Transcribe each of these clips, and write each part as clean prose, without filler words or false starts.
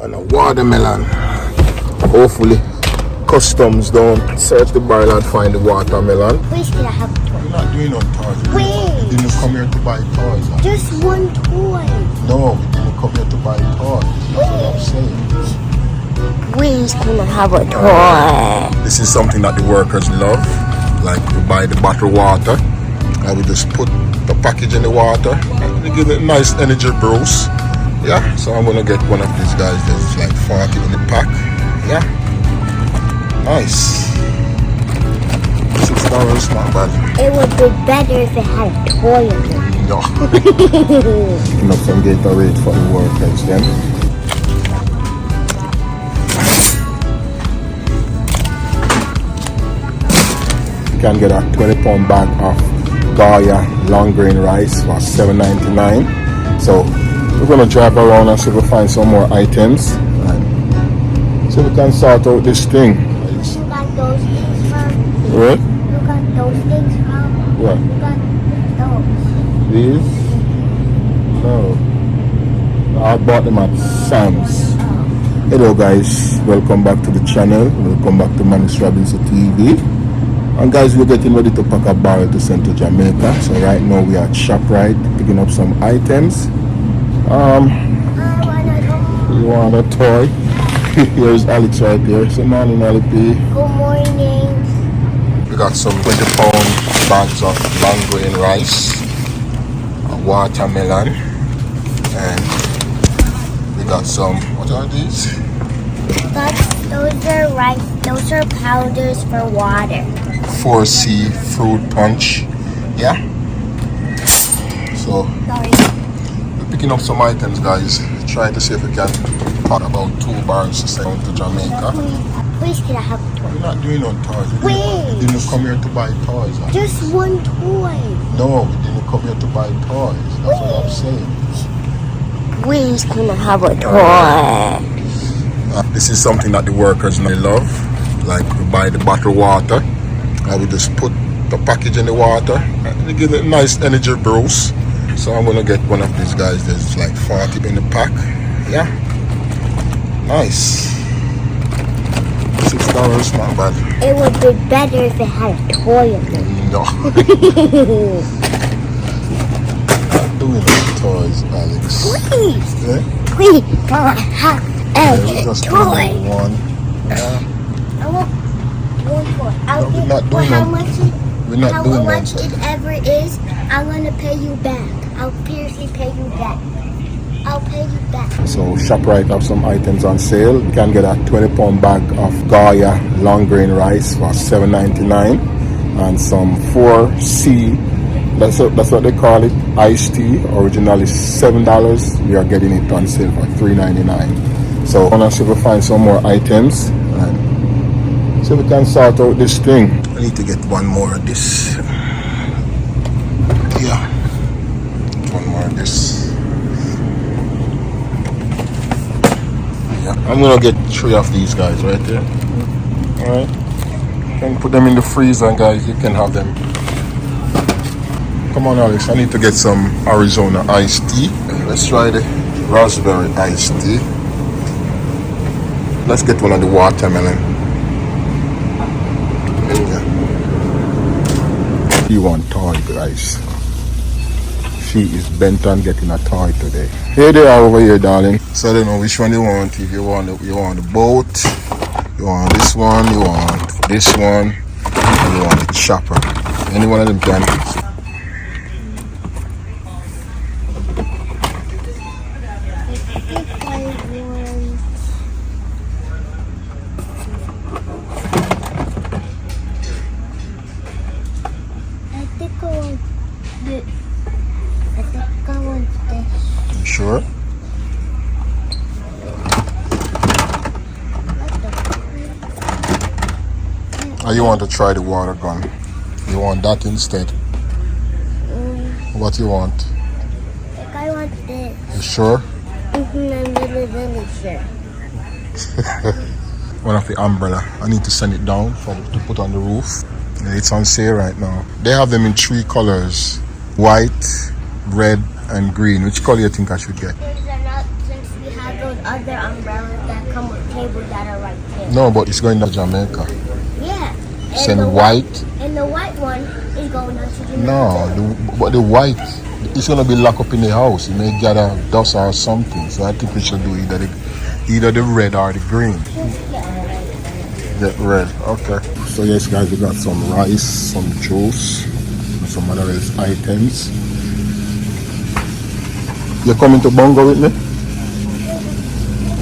and a watermelon. Hopefully customs don't search the barrel and find the watermelon. Please can I have a toy? You're not doing no toys. Wait. You didn't come here to buy toys. Huh? Just one toy. No, we didn't come here to buy toys. That's what I'm saying. Please can I have a toy? This is something that the workers love. Like we buy the bottled water and we just put the package in the water and we give it a nice energy boost. Yeah, so I'm gonna get one of these guys. There's like 40 in the pack. Yeah, nice. $6, not bad. It would be better if it had a toy in it. No. Enough some Gatorade for the workers then. You can get a 20-pound bag of Goya long grain rice for $7.99. So we're gonna drive around and see if we find some more items and see if we can sort out this thing. You got those things from? What? You got those things from? What? You got those. These? No. I bought them at Sam's. Hello guys, welcome back to the channel. Welcome back to Manus Robinson TV. And guys, we're getting ready to pack a barrel to send to Jamaica. So right now we are at ShopRite picking up some items. You want a toy? Here's Alex right there. Say morning, Alex. Good morning. We got some 20-pound bags of long grain rice, a watermelon, and we got some, what are these? Those are rice. Those are powders for water. 4C fruit punch. Yeah. So Sorry. we're picking up some items, guys. Trying to see if we can pack about 2 barrels to send to Jamaica. Please can I have a toy? You're not doing no toys. Wait. You didn't come here to buy toys. Huh? Just one toy. No, we didn't come here to buy toys. That's what I'm saying. Please can I have a toy? This is something that the workers love. Like we buy the bottled water and we just put the package in the water and we give it a nice energy boost. So I'm gonna get one of these guys. There's like 40 in the pack. Yeah, nice. $6, not bad. It would be better if it had a toy in it. No. Not doing no toys, Alex. Please. Yeah? Please can I have Yeah, a just toy? one. Yeah. I want one toy. I'll No, we're give not doing how no- much We're not how doing much that. it ever is, I'm gonna pay you back. I'll seriously pay you back. I'll pay you back. So ShopRite have some items on sale. You can get a 20-pound bag of Goya long grain rice for $7.99 and some 4C, that's what they call it, iced tea. Originally $7. We are getting it on sale for $3.99. So I'm gonna see if we find some more items and see if we can sort out this thing. I need to get one more of this. Yeah, one more of this. I'm gonna get 3 of these guys right there. Alright. You can put them in the freezer, guys. You can have them. Come on, Alex. I need to get some Arizona iced tea. Let's try the raspberry iced tea. Let's get one of the watermelon. You want toy, guys? She is bent on getting a toy today. Here they are over here, darling. So I don't know which one you want. If you want the boat, you want this one, you want this one, and you want the chopper. Any one of them can. Sure. Or you want to try the water gun? You want that instead? What you want? I want this. You sure? I'm really sure. One of the umbrella. I need to send it down to put on the roof. It's on sale right now. They have them in 3 colors: white, red, and green. Which color you think I should get? Since we have those other umbrellas that come with tables that are right there. No, but it's going to Jamaica. Yeah. Send white. And the white one is going out to Jamaica. No, but the white, it's going to be locked up in the house. It may gather dust or something. So I think we should do either the red or the green. Get red, okay. So yes guys, we got some rice, some juice, and some other items. You're coming to Bongo with me?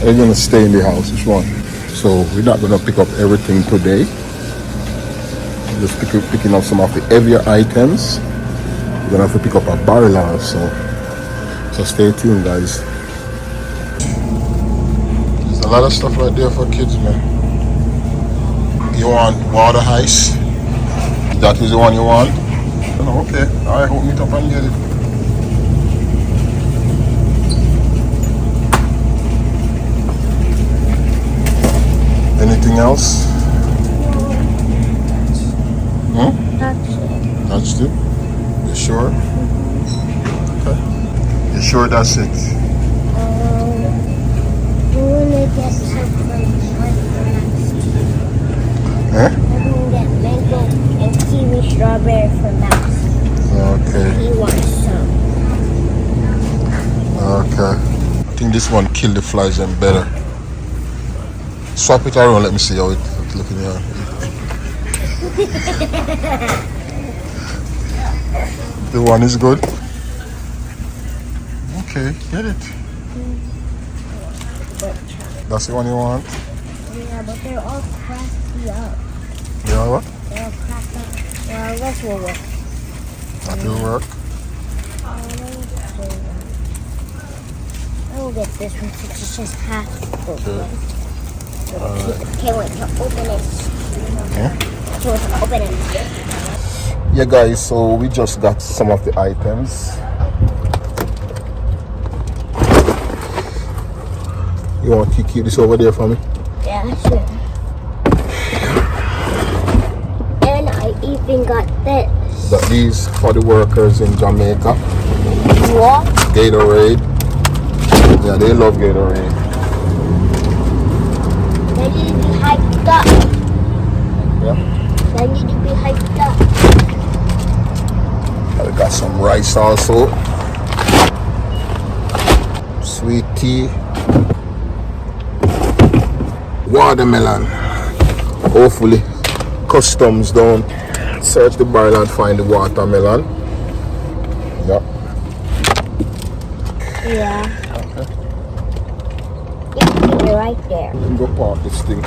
Or you're gonna stay in the house? Which one? So we're not gonna pick up everything today. Just picking up some of the heavier items. We're gonna have to pick up a barrel also. So stay tuned guys. There's a lot of stuff right there for kids, man. You want water ice? That is the one you want? Oh, okay. Alright, hook me up and get it. Anything else? That's it. You sure? Okay. You sure that's it? We're gonna get some Eh? I'm gonna get mango and kiwi strawberry for Mouse. Okay. He wants some. Okay. I think this one killed the flies and better. Swap it around, let me see how it's looking here. The one is good. Okay, get it. That's the one you want? Yeah, but they're all cracked up. Yeah, what? They're all cracked up. Well, this will work. That will work. I will get this one since it's just half full. Okay. Can't wait to open it. Yeah? Can't wait to open it. Yeah guys, so we just got some of the items. You want to keep this over there for me? Yeah, sure. And I even got this. Got these for the workers in Jamaica. What? Gatorade. Yeah, they love Gatorade. They need to be hyped up. Yeah. They need to be hyped up. We got some rice also. Sweet tea. Watermelon. Hopefully customs don't search the barrel and find the watermelon. Yeah. Yeah. Okay. You're right there. Let me go park this thing.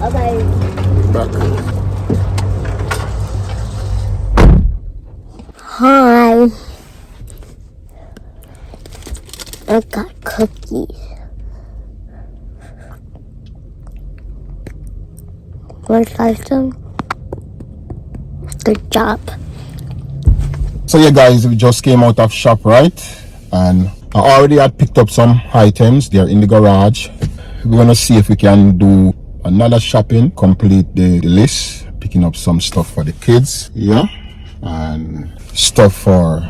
Okay. Back. Hi. I got cookies. Want to try some? Good job. So yeah guys, we just came out of shop, right? And I already had picked up some items. They're in the garage. We're gonna see if we can do another shopping, complete the list, picking up some stuff for the kids, yeah, and stuff for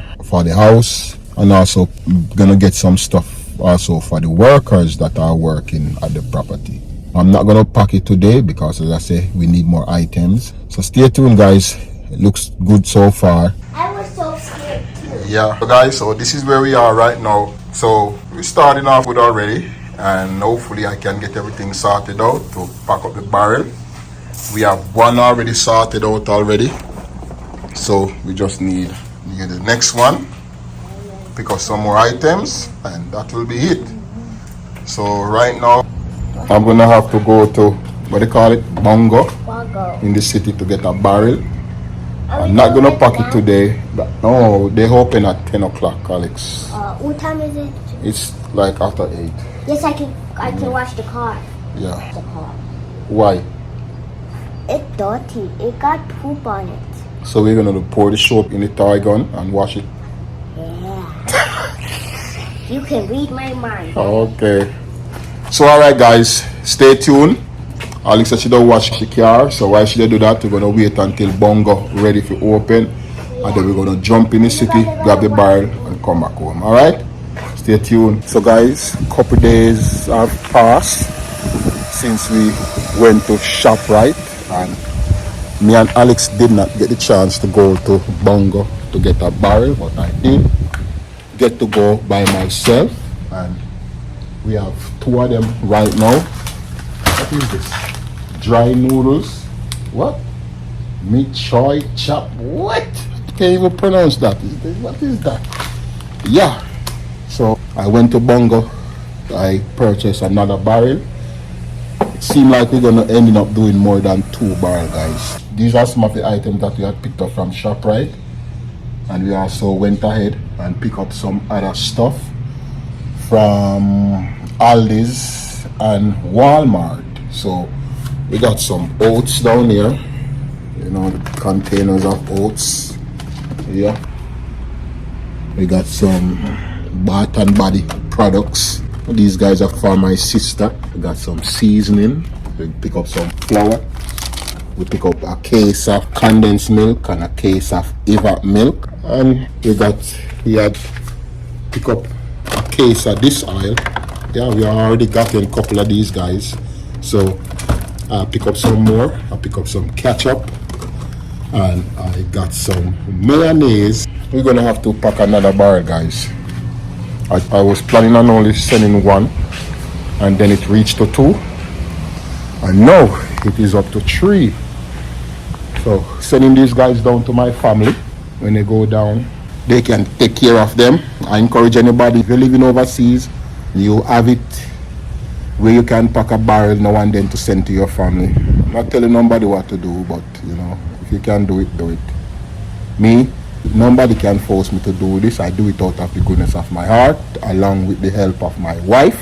the house, and also gonna get some stuff also for the workers that are working at the property. I'm not gonna pack it today because, as I say, we need more items. So stay tuned guys. It looks good so far. I was so scared too. Yeah, guys, so this is where we are right now. So we're starting off with already, and hopefully I can get everything sorted out to pack up the barrel. We have one already sorted out already, so we just need the next one, pick up some more items, and that will be it. So right now I'm gonna have to go to, what they call it, Bongo in the city to get a barrel. I'm not gonna pack it today, but no, they open at 10 o'clock, Alex. What time is it? It's like after 8. Yes, I can wash the car. Yeah. The car. Why? It's dirty. It got poop on it. So we're gonna pour the soap in the toy gun and wash it. Yeah. You can read my mind. Okay. So alright guys, stay tuned. Alex said she don't wash the car, so while she do that, we're gonna wait until Bongo ready to open, and then we're gonna jump in the city, grab the barrel, and come back home. Alright? Stay stay tuned. So guys, couple days have passed since we went to ShopRite, and me and Alex did not get the chance to go to Bongo to get a barrel, but I did get to go by myself, and we have 2 of them right now. What is this? Dry noodles. What? Meat choy chop. What? I can't even pronounce that. What is that? Yeah. So I went to Bongo. I purchased another barrel. It seemed like we're gonna end up doing more than 2 barrels, guys. These are some of the items that we had picked up from ShopRite, and we also went ahead and picked up some other stuff from Aldi's and Walmart. So we got some oats down here, you know, the containers of oats. Yeah, we got some Bath and Body products. These guys are for my sister. We got some seasoning. We pick up some flour. We pick up a case of condensed milk and a case of Eva milk. And we had pick up a case of this oil. Yeah, we already got a couple of these guys. So I pick up some more. I pick up some ketchup. And I got some mayonnaise. We're gonna have to pack another barrel, guys. I was planning on only sending 1, and then it reached to 2, and now it is up to 3. So sending these guys down to my family. When they go down, they can take care of them. I encourage anybody, if you're living overseas, you have it where you can pack a barrel now and then to send to your family. I'm not telling nobody what to do, but you know, if you can do it, do it. Me, nobody can force me to do this. I do it out of the goodness of my heart, along with the help of my wife,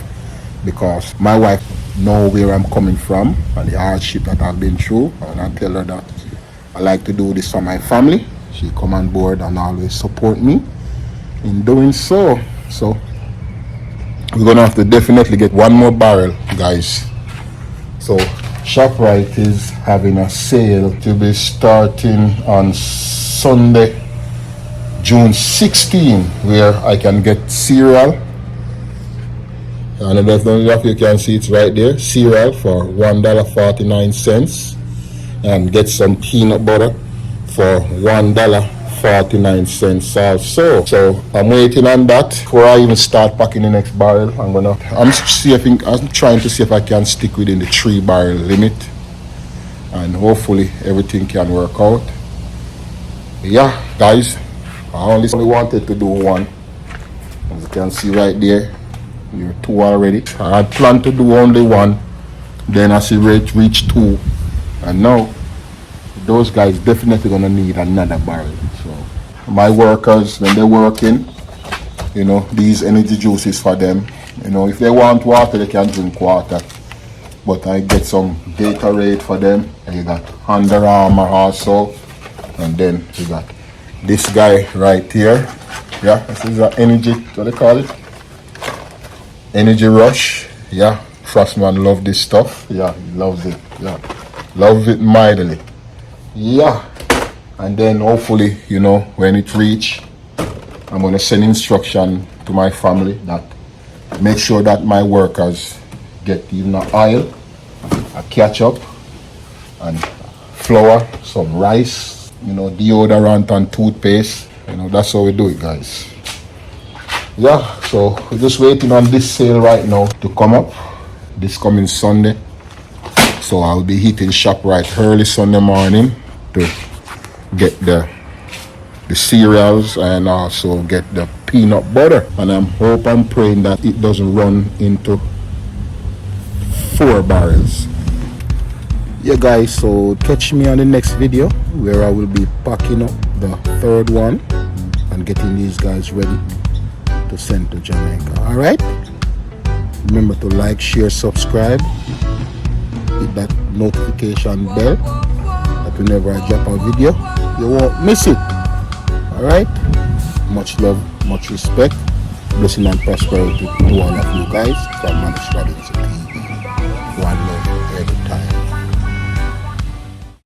because my wife knows where I'm coming from and the hardship that I've been through, and I tell her that I like to do this for my family. She come on board and always support me in doing so. So we're gonna have to definitely get 1 more barrel, guys. So ShopRite is having a sale to be starting on Sunday, June 16, where I can get cereal. And if you can see, it's right there, cereal for $1.49, and get some peanut butter for $1.49 also. So I'm waiting on that before I even start packing the next barrel. I'm trying to see if I can stick within the 3 barrel limit, and hopefully everything can work out. Yeah, guys, I only wanted to do 1. As you can see right there, you're 2 already. I had planned to do only 1, then I see reach 2, and now those guys definitely gonna need another barrel. So my workers, when they're working, you know, these energy juices for them. You know, if they want water, they can drink water. But I get some Gatorade for them. And you got Under Armour also. And then you got this guy right here. Yeah, this is an energy, what do they call it? Energy Rush. Yeah, Frostman love this stuff. Yeah, he loves it. Yeah, loves it mightily. Yeah, and then hopefully, you know, when it reach, I'm gonna send instruction to my family that make sure that my workers get even an oil, a ketchup, and flour, some rice, you know, deodorant and toothpaste. You know, that's how we do it, guys. Yeah, so we're just waiting on this sale right now to come up this coming Sunday. So I'll be hitting ShopRite early Sunday morning to get the cereals and also get the peanut butter. And I'm praying that it doesn't run into 4 barrels. Yeah, guys, so catch me on the next video where I will be packing up the 3rd one and getting these guys ready to send to Jamaica. All right, remember to like, share, subscribe, hit that notification bell that whenever I drop a video you won't miss it. All right, much love, much respect, blessing and prosperity to all of you guys from Managed Strategy.